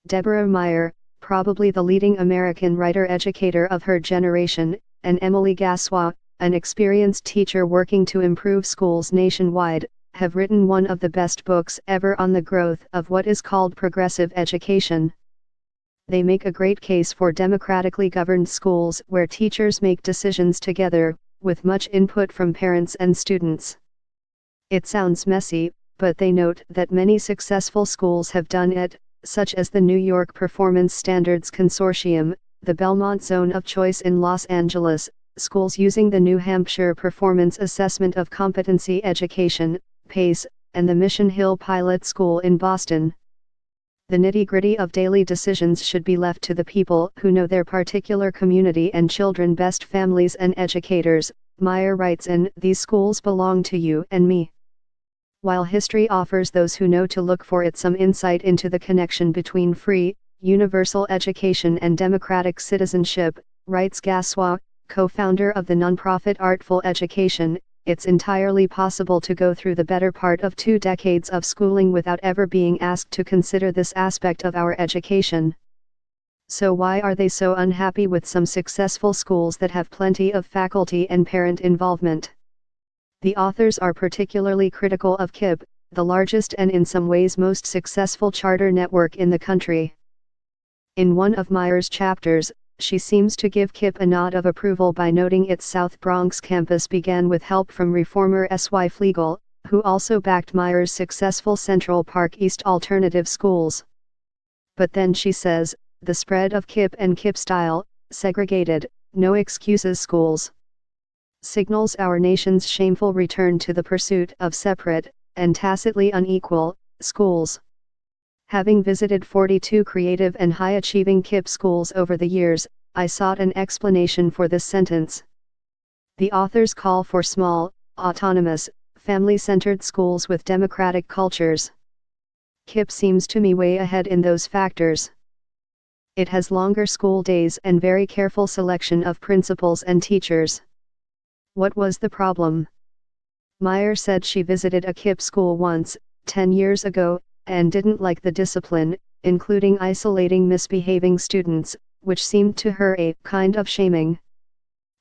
Deborah Meyer, probably the leading American writer-educator of her generation, and Emily Gassois, an experienced teacher working to improve schools nationwide, have written one of the best books ever on the growth of what is called progressive education. They make a great case for democratically governed schools where teachers make decisions together, with much input from parents and students. It sounds messy, but they note that many successful schools have done it, such as the New York Performance Standards Consortium, the Belmont Zone of Choice in Los Angeles, schools using the New Hampshire Performance Assessment of Competency Education, PACE, and the Mission Hill Pilot School in Boston. The nitty-gritty of daily decisions should be left to the people who know their particular community and children best. Families and educators, Meyer writes, and these schools belong to you and me. While history offers those who know to look for it some insight into the connection between free, universal education and democratic citizenship, writes Gassois, co-founder of the nonprofit Artful Education, it's entirely possible to go through the better part of 2 decades of schooling without ever being asked to consider this aspect of our education. So why are they so unhappy with some successful schools that have plenty of faculty and parent involvement? The authors are particularly critical of KIPP, the largest and in some ways most successful charter network in the country. In one of Meyer's chapters, she seems to give KIPP a nod of approval by noting its South Bronx campus began with help from reformer S.Y. Flegal, who also backed Meyer's successful Central Park East alternative schools. But then she says, the spread of KIPP and KIPP-style, segregated, no excuses schools signals our nation's shameful return to the pursuit of separate, and tacitly unequal, schools. Having visited 42 creative and high-achieving KIPP schools over the years, I sought an explanation for this sentence. The authors call for small, autonomous, family-centered schools with democratic cultures. KIPP seems to me way ahead in those factors. It has longer school days and very careful selection of principals and teachers. What was the problem? Meyer said she visited a KIPP school once, 10 years ago, and didn't like the discipline, including isolating misbehaving students, which seemed to her a kind of shaming.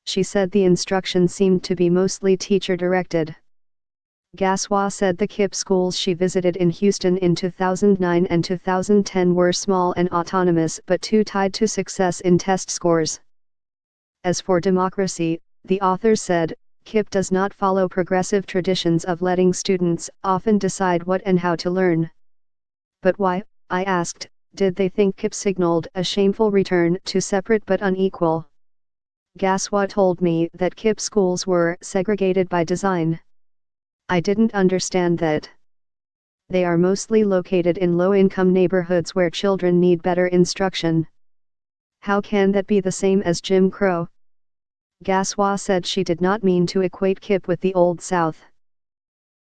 She said the instruction seemed to be mostly teacher-directed. Gassois said the KIPP schools she visited in Houston in 2009 and 2010 were small and autonomous but too tied to success in test scores. As for democracy, the authors said, KIPP does not follow progressive traditions of letting students often decide what and how to learn. But why, I asked, did they think KIPP signaled a shameful return to separate but unequal? Gassois told me that KIPP schools were segregated by design. I didn't understand that. They are mostly located in low-income neighborhoods where children need better instruction. How can that be the same as Jim Crow? Gassois said she did not mean to equate KIPP with the Old South.